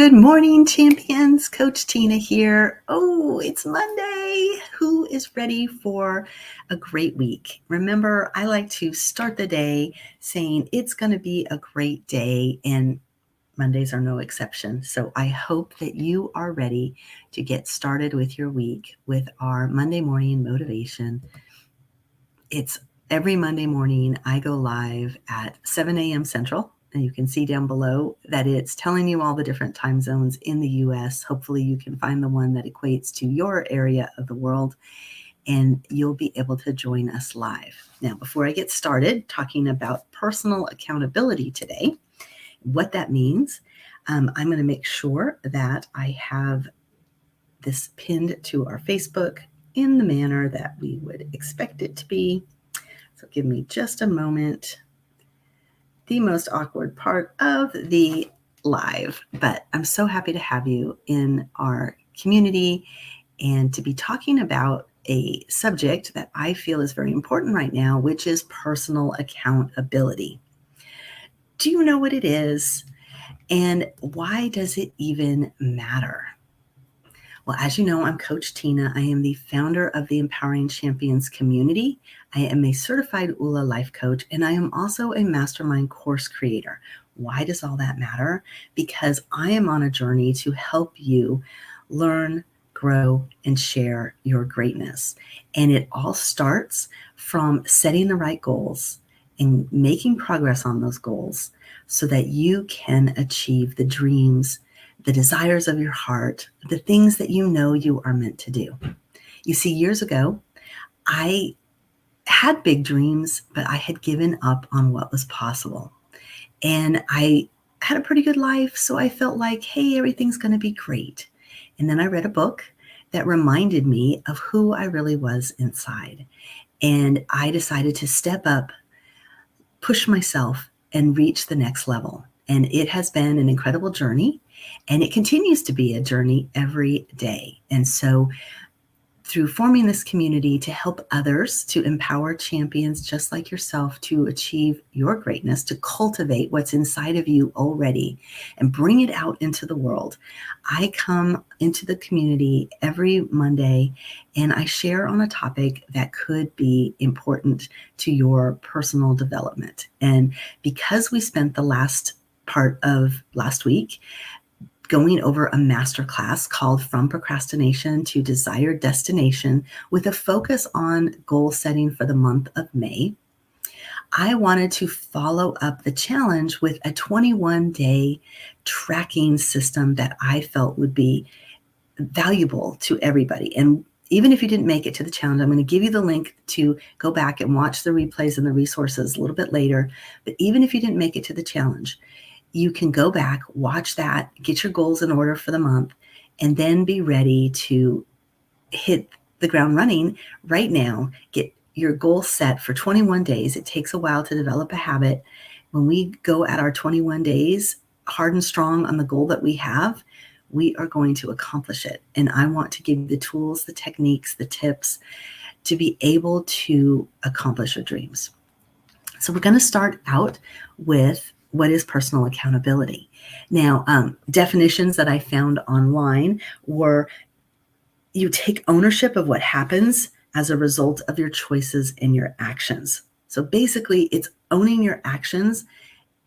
Good morning, champions. Coach Tina here. Oh, it's Monday. Who is ready for a great week? Remember, I like to start the day saying it's going to be a great day, and Mondays are no exception. So I hope that you are ready to get started with your week with our Monday morning motivation. It's every Monday morning. I go live at 7 a.m. Central. And you can see down below that it's telling you all the different time zones in the US. Hopefully you can find the one that equates to your area of the world, and you'll be able to join us live. Now, before I get started talking about personal accountability today, what that means, I'm going to make sure that I have this pinned to our Facebook in the manner that we would expect it to be. So give me just a moment. The most awkward part of the live, but I'm so happy to have you in our community and to be talking about a subject that I feel is very important right now, which is personal accountability. Do you know what it is? And why does it even matter? Well, as you know, I'm Coach Tina. I am the founder of the Empowering Champions community. I am a certified ULA life coach, and I am also a mastermind course creator. Why does all that matter? Because I am on a journey to help you learn, grow, and share your greatness. And it all starts from setting the right goals and making progress on those goals so that you can achieve the dreams, the desires of your heart, the things that you know you are meant to do. You see, years ago, I had big dreams, but I had given up on what was possible. And I had a pretty good life, so I felt like, hey, everything's going to be great. And then I read a book that reminded me of who I really was inside. And I decided to step up, push myself, and reach the next level. And it has been an incredible journey, and it continues to be a journey every day. And so through forming this community to help others, to empower champions just like yourself to achieve your greatness, to cultivate what's inside of you already and bring it out into the world, I come into the community every Monday and I share on a topic that could be important to your personal development. And because we spent the last part of last week going over a masterclass called From Procrastination to Desired Destination with a focus on goal setting for the month of May, I wanted to follow up the challenge with a 21-day tracking system that I felt would be valuable to everybody. And even if you didn't make it to the challenge, I'm going to give you the link to go back and watch the replays and the resources a little bit later. But even if you didn't make it to the challenge, you can go back, watch that, get your goals in order for the month, and then be ready to hit the ground running right now. Get your goal set for 21 days. It takes a while to develop a habit. When we go at our 21 days, hard and strong on the goal that we have, we are going to accomplish it. And I want to give you the tools, the techniques, the tips to be able to accomplish your dreams. So we're going to start out with what is personal accountability. Now, definitions that I found online were you take ownership of what happens as a result of your choices and your actions. So basically, it's owning your actions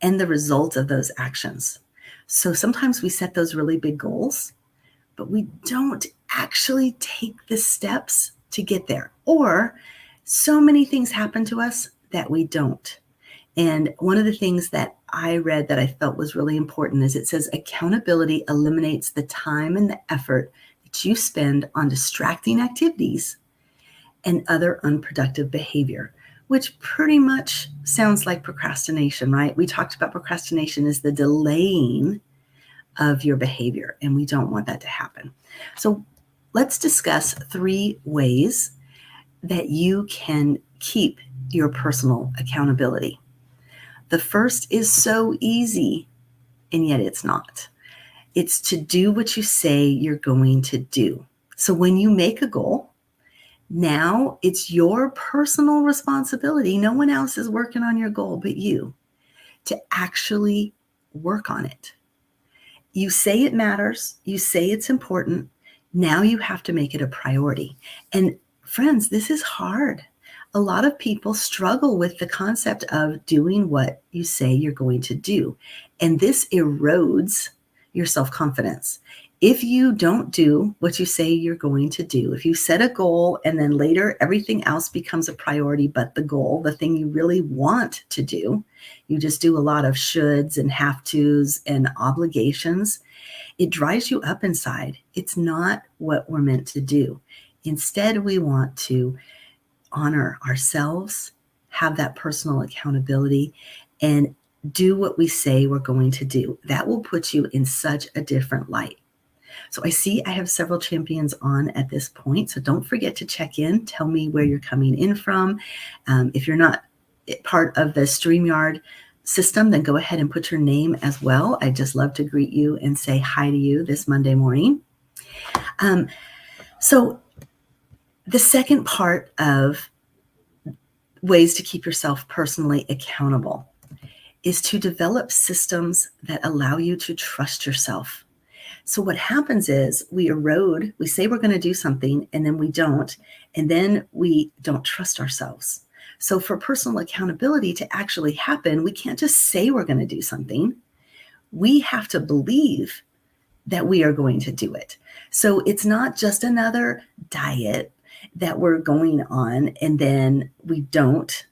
and the result of those actions. So sometimes we set those really big goals, but we don't actually take the steps to get there. Or so many things happen to us that we don't. And one of the things that I read that I felt was really important is it says accountability eliminates the time and the effort that you spend on distracting activities and other unproductive behavior, which pretty much sounds like procrastination, right? We talked about procrastination as the delaying of your behavior, and we don't want that to happen. So let's discuss 3 ways that you can keep your personal accountability. The first is so easy, and yet it's not. It's to do what you say you're going to do. So when you make a goal, now it's your personal responsibility. No one else is working on your goal but you to actually work on it. You say it matters. You say it's important. Now you have to make it a priority. And friends, this is hard. A lot of people struggle with the concept of doing what you say you're going to do. And this erodes your self-confidence. If you don't do what you say you're going to do, if you set a goal and then later everything else becomes a priority but the goal, the thing you really want to do, you just do a lot of shoulds and have tos and obligations, it dries you up inside. It's not what we're meant to do. Instead, we want to honor ourselves, have that personal accountability, and do what we say we're going to do. That will put you in such a different light. So I see I have several champions on at this point. So don't forget to check in. Tell me where you're coming in from. If you're not part of the StreamYard system, then go ahead and put your name as well. I'd just love to greet you and say hi to you this Monday morning. So the second part of ways to keep yourself personally accountable is to develop systems that allow you to trust yourself. So what happens is we say we're going to do something, and then we don't, and then we don't trust ourselves. So for personal accountability to actually happen, we can't just say we're going to do something. We have to believe that we are going to do it. So it's not just another diet that we're going on, and then we don't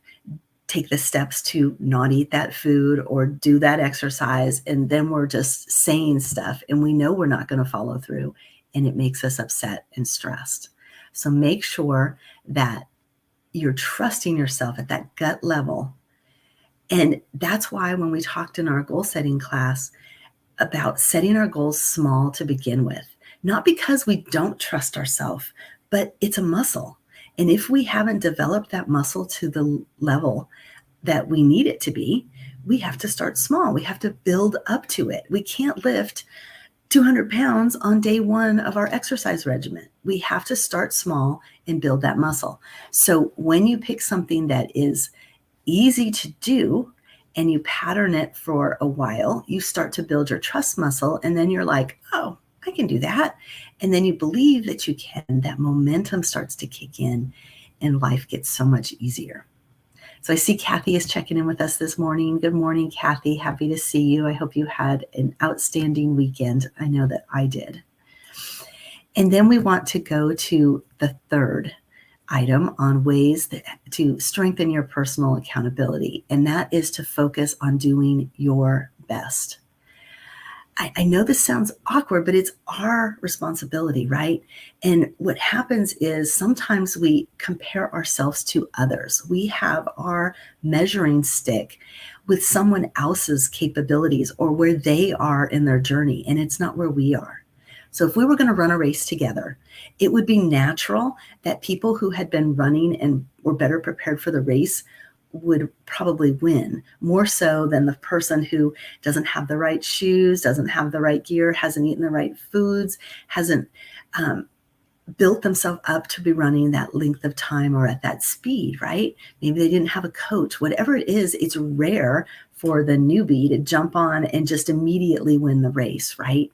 take the steps to not eat that food or do that exercise, and then we're just saying stuff and we know we're not going to follow through, and it makes us upset and stressed. So make sure that you're trusting yourself at that gut level. And that's why when we talked in our goal setting class about setting our goals small to begin with, not because we don't trust ourselves, but it's a muscle. And if we haven't developed that muscle to the level that we need it to be, we have to start small. We have to build up to it. We can't lift 200 pounds on day one of our exercise regimen. We have to start small and build that muscle. So when you pick something that is easy to do and you pattern it for a while, you start to build your trust muscle, and then you're like, oh, I can do that. And then you believe that you can. That momentum starts to kick in and life gets so much easier. So I see Kathy is checking in with us this morning. Good morning, Kathy. Happy to see you. I hope you had an outstanding weekend. I know that I did. And then we want to go to the third item on ways to strengthen your personal accountability, and that is to focus on doing your best. I know this sounds awkward, but it's our responsibility, right? And what happens is sometimes we compare ourselves to others. We have our measuring stick with someone else's capabilities or where they are in their journey, and it's not where we are. So if we were going to run a race together, it would be natural that people who had been running and were better prepared for the race would probably win, more so than the person who doesn't have the right shoes, doesn't have the right gear, hasn't eaten the right foods, hasn't built themselves up to be running that length of time or at that speed, right? Maybe they didn't have a coach. Whatever it is, it's rare for the newbie to jump on and just immediately win the race, right?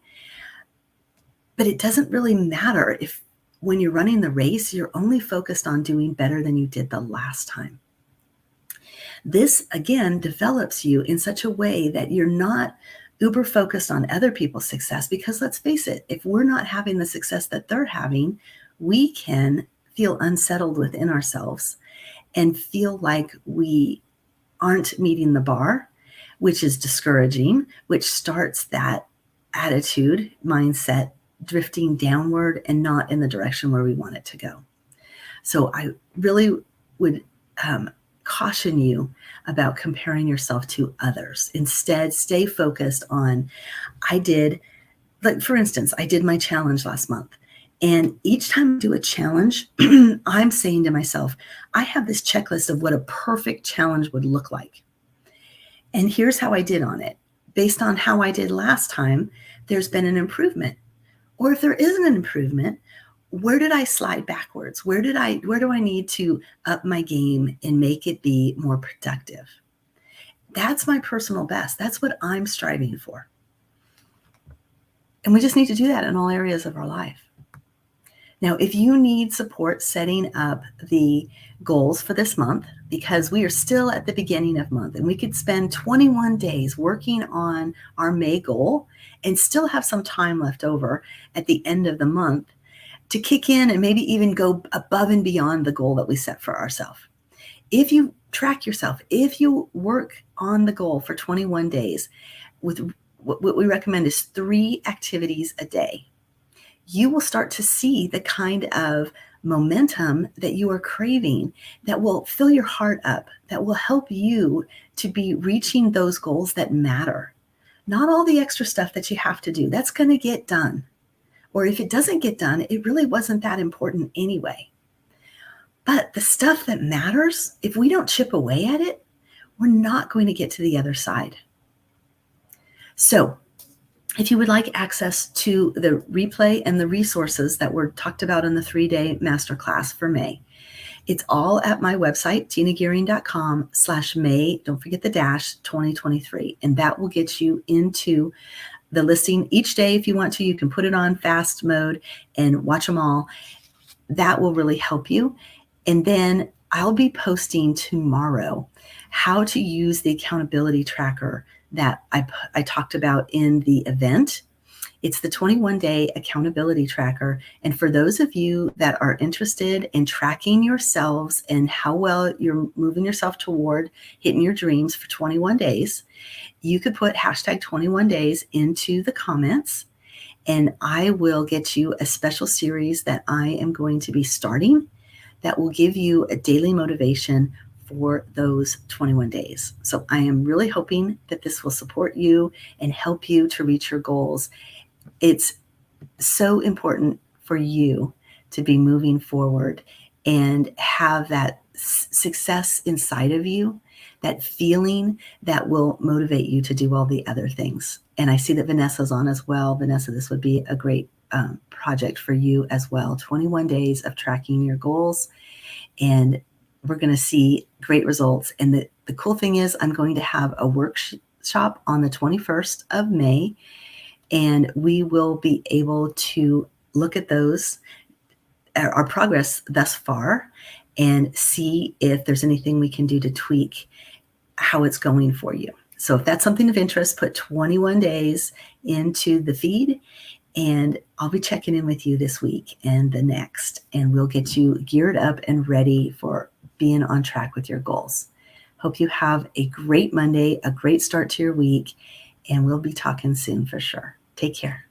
But it doesn't really matter if when you're running the race, you're only focused on doing better than you did the last time. This, again, develops you in such a way that you're not uber focused on other people's success, because let's face it, if we're not having the success that they're having, we can feel unsettled within ourselves and feel like we aren't meeting the bar, which is discouraging, which starts that attitude, mindset, drifting downward and not in the direction where we want it to go. So I really would caution you about comparing yourself to others. Instead, stay focused on, for instance, I did my challenge last month. And each time I do a challenge, I'm saying to myself, I have this checklist of what a perfect challenge would look like. And here's how I did on it. Based on how I did last time, there's been an improvement. Or if there isn't an improvement, where did I slide backwards? Where do I need to up my game and make it be more productive? That's my personal best. That's what I'm striving for. And we just need to do that in all areas of our life. Now, if you need support setting up the goals for this month, because we are still at the beginning of month and we could spend 21 days working on our May goal and still have some time left over at the end of the month to kick in and maybe even go above and beyond the goal that we set for ourselves. If you track yourself, if you work on the goal for 21 days, with what we recommend is 3 activities a day, you will start to see the kind of momentum that you are craving that will fill your heart up, that will help you to be reaching those goals that matter. Not all the extra stuff that you have to do. That's going to get done. Or if it doesn't get done, it really wasn't that important anyway. But the stuff that matters, if we don't chip away at it, we're not going to get to the other side. So, if you would like access to the replay and the resources that were talked about in the 3-day masterclass for May, it's all at my website, tinagearing.com/May, don't forget the dash, 2023. And that will get you into the listing each day. If you want to, you can put it on fast mode and watch them all. That will really help you. And then I'll be posting tomorrow how to use the accountability tracker that I talked about in the event. It's the 21-day accountability tracker. And for those of you that are interested in tracking yourselves and how well you're moving yourself toward hitting your dreams for 21 days, you could put hashtag 21 days into the comments, and I will get you a special series that I am going to be starting that will give you a daily motivation for those 21 days. So I am really hoping that this will support you and help you to reach your goals. It's so important for you to be moving forward and have that success inside of you, that feeling that will motivate you to do all the other things. And I see that Vanessa's on as well. Vanessa, this would be a great project for you as well. 21 days of tracking your goals, and we're going to see great results. And the cool thing is I'm going to have a workshop on the 21st of May, and we will be able to look at those, our progress thus far, and see if there's anything we can do to tweak how it's going for you. So if that's something of interest, put 21 days into the feed, and I'll be checking in with you this week and the next, and we'll get you geared up and ready for being on track with your goals. Hope you have a great Monday, a great start to your week, and we'll be talking soon for sure. Take care.